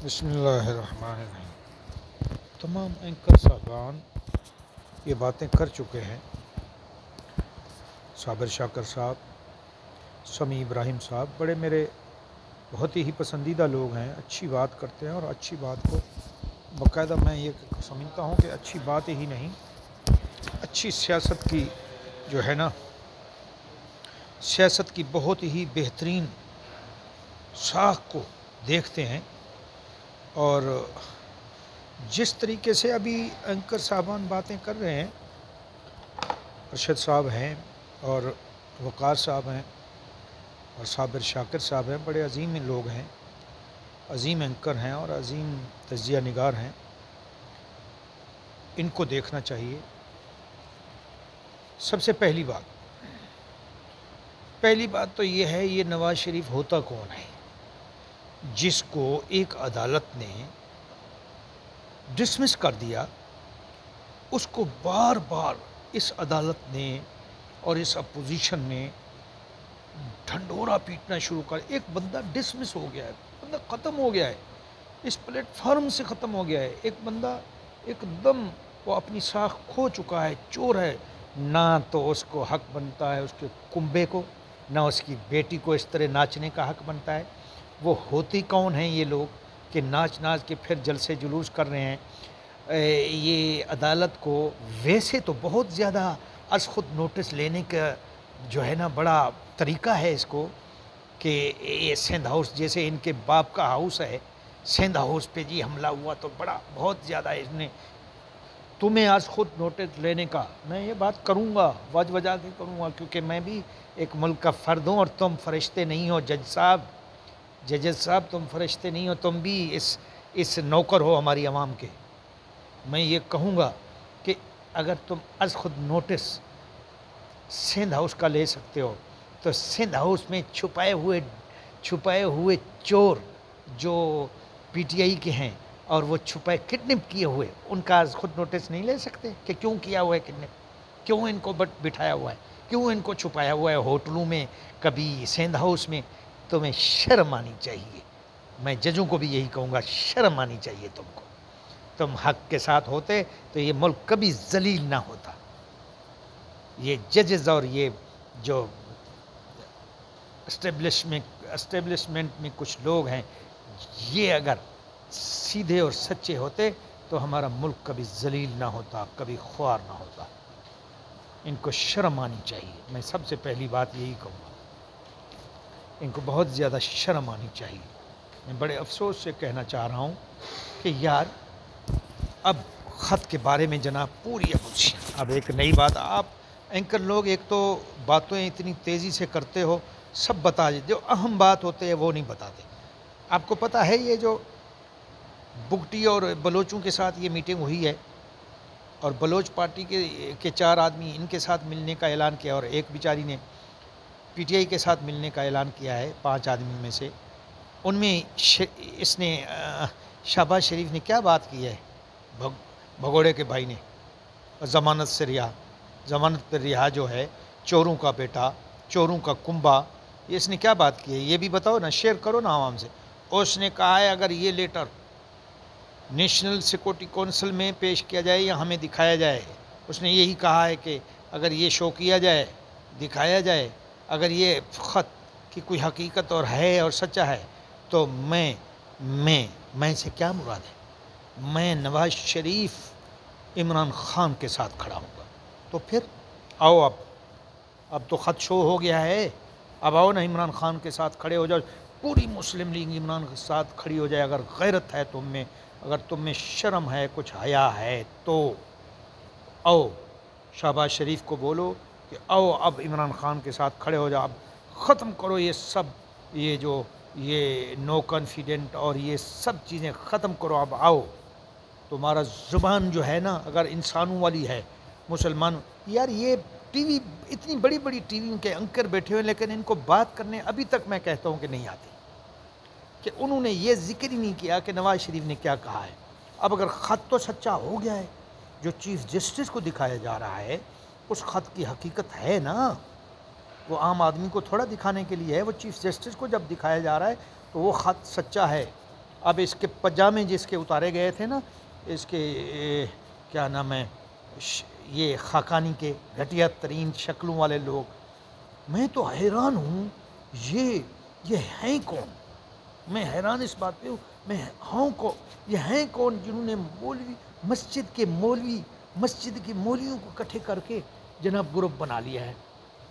بسم اللہ الرحمن الرحیم۔ تمام اینکر صاحبان یہ باتیں کر چکے ہیں، صابر شاکر صاحب، سمیع ابراہیم صاحب بڑے میرے بہت ہی پسندیدہ لوگ ہیں، اچھی بات کرتے ہیں اور اچھی بات کو باقاعدہ میں یہ سمجھتا ہوں کہ اچھی بات ہی نہیں، اچھی سیاست کی جو ہے نا، سیاست کی بہت ہی بہترین ساخ کو دیکھتے ہیں۔ اور جس طریقے سے ابھی اینکر صاحبان باتیں کر رہے ہیں، ارشد صاحب ہیں اور وقار صاحب ہیں اور صابر شاکر صاحب ہیں، بڑے عظیم لوگ ہیں، عظیم اینکر ہیں اور عظیم تجزیہ نگار ہیں، ان کو دیکھنا چاہیے۔ سب سے پہلی بات تو یہ ہے، یہ نواز شریف ہوتا کون ہے جس کو ایک عدالت نے ڈسمس کر دیا؟ اس کو بار بار اس عدالت نے اور اس اپوزیشن نے ڈھنڈورا پیٹنا شروع کر۔ ایک بندہ ڈسمس ہو گیا ہے، بندہ ختم ہو گیا ہے، اس پلیٹ فارم سے ختم ہو گیا ہے، ایک بندہ ایک دم وہ اپنی ساکھ کھو چکا ہے، چور ہے، نہ تو اس کو حق بنتا ہے اس کے کنبے کو، نہ اس کی بیٹی کو اس طرح ناچنے کا حق بنتا ہے۔ وہ ہوتی کون ہیں یہ لوگ کہ ناچ کے پھر جلسے جلوس کر رہے ہیں؟ یہ عدالت کو ویسے تو بہت زیادہ از خود نوٹس لینے کا جو ہے نا بڑا طریقہ ہے اس کو، کہ یہ سندھ ہاؤس جیسے ان کے باپ کا ہاؤس ہے، سندھ ہاؤس پہ جی حملہ ہوا تو بہت زیادہ اس نے تمہیں آج خود نوٹس لینے کا۔ میں یہ بات کروں گا، وجہ کے کروں گا، کیونکہ میں بھی ایک ملک کا فرد ہوں اور تم فرشتے نہیں ہو ججز صاحب، تم فرشتے نہیں ہو، تم بھی اس نوکر ہو ہماری عوام کے۔ میں یہ کہوں گا کہ اگر تم از خود نوٹس سندھ ہاؤس کا لے سکتے ہو تو سندھ ہاؤس میں چھپائے ہوئے چور جو پی ٹی آئی کے ہیں اور وہ چھپائے کڈنیپ کیے ہوئے، ان کا از خود نوٹس نہیں لے سکتے کہ کیوں کیا ہوا ہے کڈنیپ، کیوں ان کو بٹھایا ہوا ہے، کیوں ان کو چھپایا ہوا ہے ہوٹلوں میں، کبھی سندھ ہاؤس میں؟ تمہیں شرم آنی چاہیے۔ میں ججوں کو بھی یہی کہوں گا، شرم آنی چاہیے تم کو۔ تم حق کے ساتھ ہوتے تو یہ ملک کبھی ذلیل نہ ہوتا۔ یہ ججز اور یہ جو اسٹیبلشمنٹ میں کچھ لوگ ہیں، یہ اگر سیدھے اور سچے ہوتے تو ہمارا ملک کبھی ذلیل نہ ہوتا، کبھی خوار نہ ہوتا۔ ان کو شرم آنی چاہیے، میں سب سے پہلی بات یہی کہوں گا، ان کو بہت زیادہ شرم آنی چاہیے۔ میں بڑے افسوس سے کہنا چاہ رہا ہوں کہ یار اب خط کے بارے میں جناب پوری اب ایک نئی بات، آپ اینکر لوگ ایک تو باتیں اتنی تیزی سے کرتے ہو، سب بتا جو اہم بات ہوتے ہیں وہ نہیں بتاتے۔ آپ کو پتہ ہے یہ جو بگٹی اور بلوچوں کے ساتھ یہ میٹنگ ہوئی ہے اور بلوچ پارٹی کے 4 آدمی ان کے ساتھ ملنے کا اعلان کیا اور ایک بیچاری نے پی ٹی آئی کے ساتھ ملنے کا اعلان کیا ہے، 5 آدمی میں سے، ان میں اس نے شہباز شریف نے کیا بات کی ہے؟ بھگوڑے کے بھائی نے ضمانت پر رہا جو ہے، چوروں کا بیٹا، چوروں کا کنبا، اس نے کیا بات کی ہے یہ بھی بتاؤ نا، شیئر کرو نا عوام سے۔ اس نے کہا ہے اگر یہ لیٹر نیشنل سیکورٹی کونسل میں پیش کیا جائے یا ہمیں دکھایا جائے، اس نے یہی کہا ہے کہ اگر یہ شو کیا جائے، دکھایا جائے، اگر یہ خط کی کوئی حقیقت اور ہے اور سچا ہے تو میں سے کیا مراد ہے؟ میں نواز شریف عمران خان کے ساتھ کھڑا ہوں گا۔ تو پھر آؤ، اب تو خط شو ہو گیا ہے، اب آؤ نا عمران خان کے ساتھ کھڑے ہو جاؤ، پوری مسلم لیگ عمران کے ساتھ کھڑی ہو جائے۔ اگر غیرت ہے تم میں، اگر تم میں شرم ہے، کچھ حیا ہے تو آؤ، شہباز شریف کو بولو کہ آؤ اب عمران خان کے ساتھ کھڑے ہو جاؤ، اب ختم کرو یہ سب، یہ نو کانفیڈنٹ اور یہ سب چیزیں ختم کرو، اب آؤ۔ تمہارا زبان جو ہے نا اگر انسانوں والی ہے، مسلمان، یار یہ ٹی وی اتنی بڑی بڑی ٹی وی کے اینکر بیٹھے ہوئے لیکن ان کو بات کرنے ابھی تک میں کہتا ہوں کہ نہیں آتی، کہ انہوں نے یہ ذکر ہی نہیں کیا کہ نواز شریف نے کیا کہا ہے۔ اب اگر خط تو سچا ہو گیا ہے، جو چیف جسٹس کو دکھایا جا رہا ہے اس خط کی حقیقت ہے نا، وہ عام آدمی کو تھوڑا دکھانے کے لیے ہے، وہ چیف جسٹس کو جب دکھایا جا رہا ہے تو وہ خط سچا ہے۔ اب اس کے پجامے جس کے اتارے گئے تھے نا، اس کے کیا نام ہے، یہ خاقانی کے گھٹیا ترین شکلوں والے لوگ، میں تو حیران ہوں یہ ہیں کون؟ میں حیران اس بات پہ ہوں، میں ہوں کو یہ ہیں کون جنہوں نے مسجد کے مولویوں کو اکٹھے کر کے جناب گروپ بنا لیا ہے؟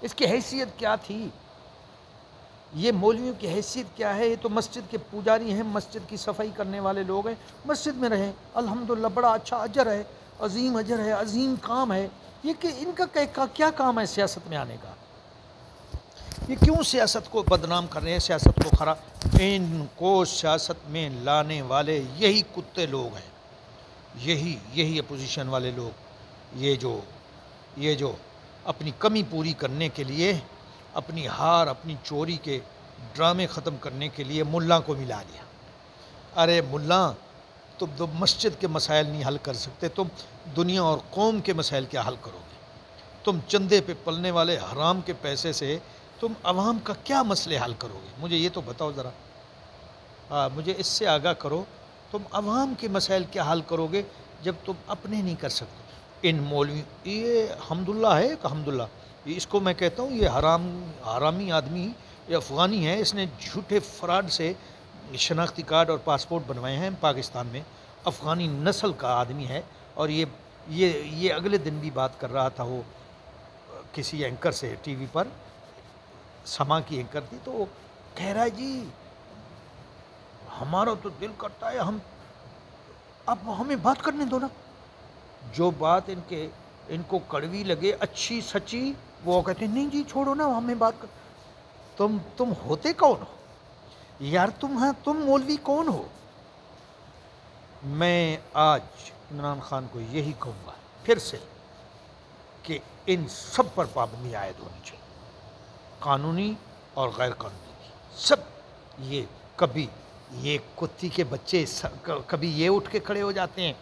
اس کی حیثیت کیا تھی؟ یہ مولویوں کی حیثیت کیا ہے؟ یہ تو مسجد کے پجاری ہیں، مسجد کی صفائی کرنے والے لوگ ہیں، مسجد میں رہیں الحمدللہ، بڑا اچھا اجر ہے، عظیم اجر ہے، عظیم کام ہے۔ یہ کہ ان کا کیا کام ہے سیاست میں آنے کا؟ یہ کیوں سیاست کو بدنام کر رہے ہیں، سیاست کو خراب؟ ان کو سیاست میں لانے والے یہی کتے لوگ ہیں، یہی اپوزیشن والے لوگ، یہ جو اپنی کمی پوری کرنے کے لیے، اپنی ہار، اپنی چوری کے ڈرامے ختم کرنے کے لیے ملا کو ملا دیا۔ ارے ملا، تم مسجد کے مسائل نہیں حل کر سکتے، تم دنیا اور قوم کے مسائل کیا حل کرو گے؟ تم چندے پہ پلنے والے حرام کے پیسے سے تم عوام کا کیا مسئلے حل کرو گے؟ مجھے یہ تو بتاؤ ذرا، مجھے اس سے آگاہ کرو، تم عوام کے مسائل کیا حل کرو گے جب تم اپنے نہیں کر سکتے؟ ان مولوی، یہ حمداللہ ہے کہ حمداللہ، اس کو میں کہتا ہوں یہ حرامی آدمی، یہ افغانی ہے، اس نے جھوٹے فراڈ سے شناختی کارڈ اور پاسپورٹ بنوائے ہیں پاکستان میں، افغانی نسل کا آدمی ہے، اور یہ اگلے دن بھی بات کر رہا تھا، وہ کسی اینکر سے ٹی وی پر، سما کی اینکر تھی، تو وہ کہہ رہا ہے جی ہمارا تو دل کرتا ہے اب ہمیں بات کرنے دو نا، جو بات ان کو کڑوی لگے، اچھی سچی، وہ کہتے ہیں نہیں جی چھوڑو نا ہمیں بات کر۔ تم ہوتے کون ہو یار؟ تم مولوی کون ہو؟ میں آج عمران خان کو یہی کہوں گا پھر سے کہ ان سب پر پابندی عائد ہونی چاہیے، قانونی اور غیر قانونی سب۔ یہ کبھی یہ کتی کے بچے کبھی یہ اٹھ کے کھڑے ہو جاتے ہیں،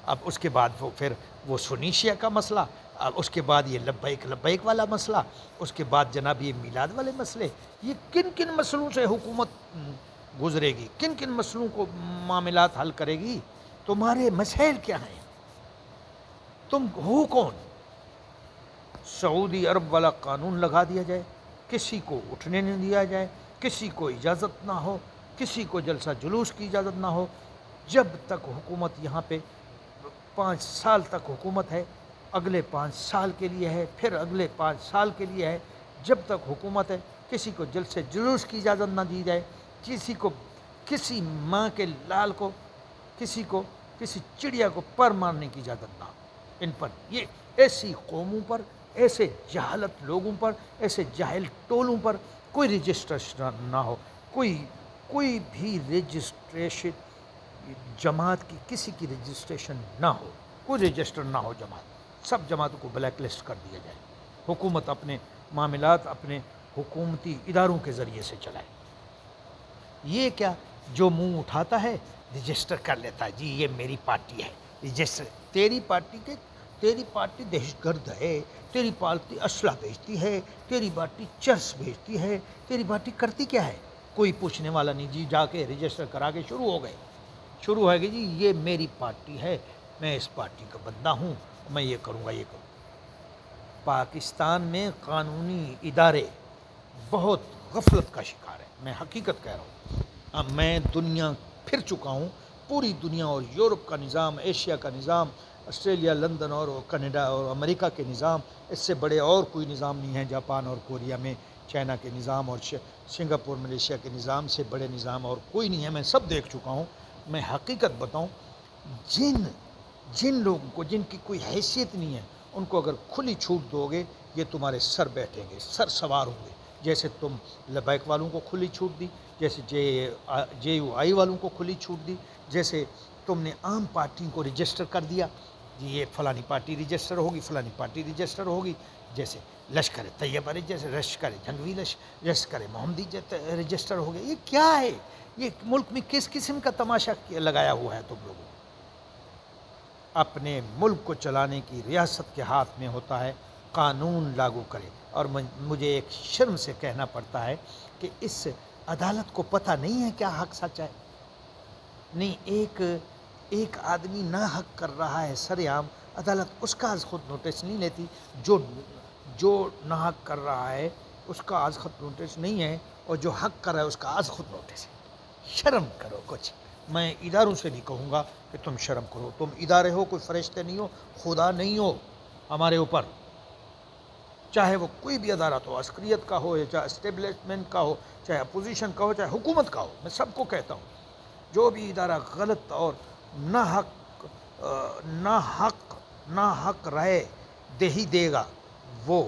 اب اس کے بعد پھر وہ سنی شیعہ کا مسئلہ، اب اس کے بعد یہ لبیک والا مسئلہ، اس کے بعد جناب یہ میلاد والے مسئلے۔ یہ کن مسئلوں سے حکومت گزرے گی؟ کن مسئلوں کو معاملات حل کرے گی؟ تمہارے مسائل کیا ہیں؟ تم ہو کون؟ سعودی عرب والا قانون لگا دیا جائے، کسی کو اٹھنے نہیں دیا جائے، کسی کو اجازت نہ ہو، کسی کو جلسہ جلوس کی اجازت نہ ہو، جب تک حکومت یہاں پہ 5 سال تک حکومت ہے، اگلے 5 سال کے لیے ہے، پھر اگلے 5 سال کے لیے ہے، جب تک حکومت ہے کسی کو جلسے جلوس کی اجازت نہ دی جائے، کسی ماں کے لال کو، کسی چڑیا کو پر مارنے کی اجازت نہ ہو۔ ان پر، یہ ایسی قوموں پر، ایسے جہالت لوگوں پر، ایسے جاہل ٹولوں پر کوئی رجسٹریشن نہ ہو، کوئی بھی رجسٹریشن جماعت کی، کسی کی رجسٹریشن نہ ہو، کوئی رجسٹر نہ ہو جماعت، سب جماعتوں کو بلیک لسٹ کر دیا جائے، حکومت اپنے معاملات اپنے حکومتی اداروں کے ذریعے سے چلائے۔ یہ کیا جو منہ اٹھاتا ہے رجسٹر کر لیتا ہے، جی یہ میری پارٹی ہے، رجسٹر؟ تیری پارٹی دہشت گرد ہے، تیری پارٹی اسلحہ بیچتی ہے، تیری پارٹی چرس بیچتی ہے، تیری پارٹی کرتی کیا ہے؟ کوئی پوچھنے والا نہیں، جی جا کے رجسٹر کرا کے شروع ہے کہ جی یہ میری پارٹی ہے، میں اس پارٹی کا بندہ ہوں، میں یہ کروں گا۔ پاکستان میں قانونی ادارے بہت غفلت کا شکار ہیں، میں حقیقت کہہ رہا ہوں۔ اب میں دنیا پھر چکا ہوں، پوری دنیا، اور یورپ کا نظام، ایشیا کا نظام، آسٹریلیا، لندن اور کینیڈا اور امریکہ کے نظام، اس سے بڑے اور کوئی نظام نہیں ہیں، جاپان اور کوریا میں چائنا کے نظام اور سنگاپور ملیشیا کے نظام سے بڑے نظام اور کوئی نہیں ہے، میں سب دیکھ چکا ہوں۔ میں حقیقت بتاؤں، جن لوگوں کو، جن کی کوئی حیثیت نہیں ہے، ان کو اگر کھلی چھوٹ دو گے، یہ تمہارے سر بیٹھیں گے، سر سوار ہوں گے، جیسے تم لبیک والوں کو کھلی چھوٹ دی، جیسے جے یو آئی والوں کو کھلی چھوٹ دی، جیسے تم نے عام پارٹیوں کو رجسٹر کر دیا، جی یہ فلانی پارٹی رجسٹر ہوگی، فلانی پارٹی رجسٹر ہوگی، جیسے لشکر طیبہ رجسٹر، لشکر جنگوی لشکر محمدی رجسٹر ہو گیا۔ یہ کیا ہے؟ یہ ملک میں کس قسم کا تماشا لگایا ہوا ہے تم لوگوں؟ اپنے ملک کو چلانے کی ریاست کے ہاتھ میں ہوتا ہے، قانون لاگو کرے۔ اور مجھے ایک شرم سے کہنا پڑتا ہے کہ اس عدالت کو پتہ نہیں ہے کیا حق سچ ہے۔ نہیں، ایک آدمی ناحق کر رہا ہے سر عام، عدالت اس کا از خود نوٹس نہیں لیتی. جو ناحق کر رہا ہے اس کا از خود نوٹس نہیں ہے، اور جو حق کر رہا ہے اس کا از خود نوٹس ہے. شرم کرو کچھ. میں اداروں سے نہیں کہوں گا کہ تم شرم کرو. تم ادارے ہو، کوئی فرشتے نہیں ہو، خدا نہیں ہو ہمارے اوپر. چاہے وہ کوئی بھی عدالت ہو، عسکریت کا ہو، چاہے اسٹیبلشمنٹ کا ہو، چاہے اپوزیشن کا ہو، چاہے حکومت کا ہو، میں سب کو کہتا ہوں جو بھی ادارہ غلط اور ناحق رائے دہی دے گا، وہ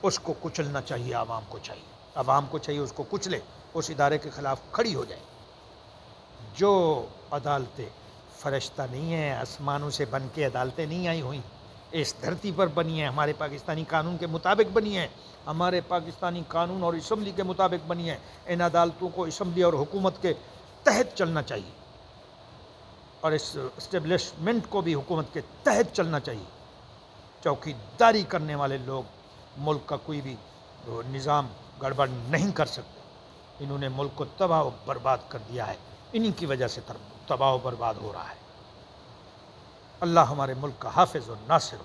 اس کو کچلنا چاہیے. عوام کو چاہیے اس کو کچلے، اس ادارے کے خلاف کھڑی ہو جائے. جو عدالتیں فرشتہ نہیں ہیں، آسمانوں سے بن کے عدالتیں نہیں آئی ہوئیں، اس دھرتی پر بنی ہیں، ہمارے پاکستانی قانون کے مطابق بنی ہیں، ہمارے پاکستانی قانون اور اسمبلی کے مطابق بنی ہیں. ان عدالتوں کو اسمبلی اور حکومت کے تحت چلنا چاہیے، اور اس اسٹیبلشمنٹ کو بھی حکومت کے تحت چلنا چاہیے. چوکی داری کرنے والے لوگ ملک کا کوئی بھی نظام گڑبڑ نہیں کر سکتے. انہوں نے ملک کو تباہ و برباد کر دیا ہے، انہی کی وجہ سے تباہ و برباد ہو رہا ہے. اللہ ہمارے ملک کا حافظ و ناصر ہو.